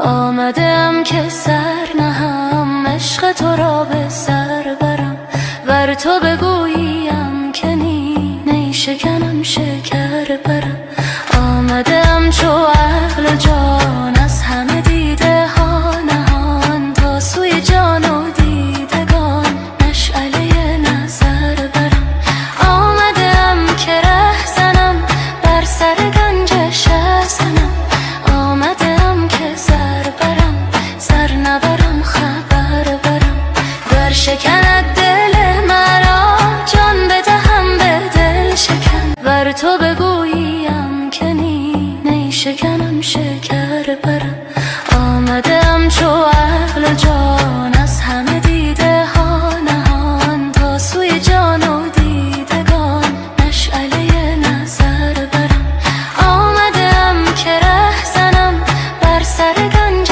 آمدم که سر نهم، عشق تو را به سر برم، ور تو بگوییم که نی نیشکنم شکر برم. آمدم چو عقل و جان از همه دیده ها نهان، تا سوی جان و دیدگان مشعله نظر برم. آمدم که ره زنم بر سر گنج شصنم، آمدم که سر برم سر نبرم خبر برم. گر شکند دل مرا جان بدهم به دل شکن، ور تو بگوییم که نی نیشکنم شکر برم. آمدم چو عقل و جان از همه دیده ها نهان، تا سوی جان و دیدگان مشعله نظر برم. آمدم که ره زنم بر سر گنج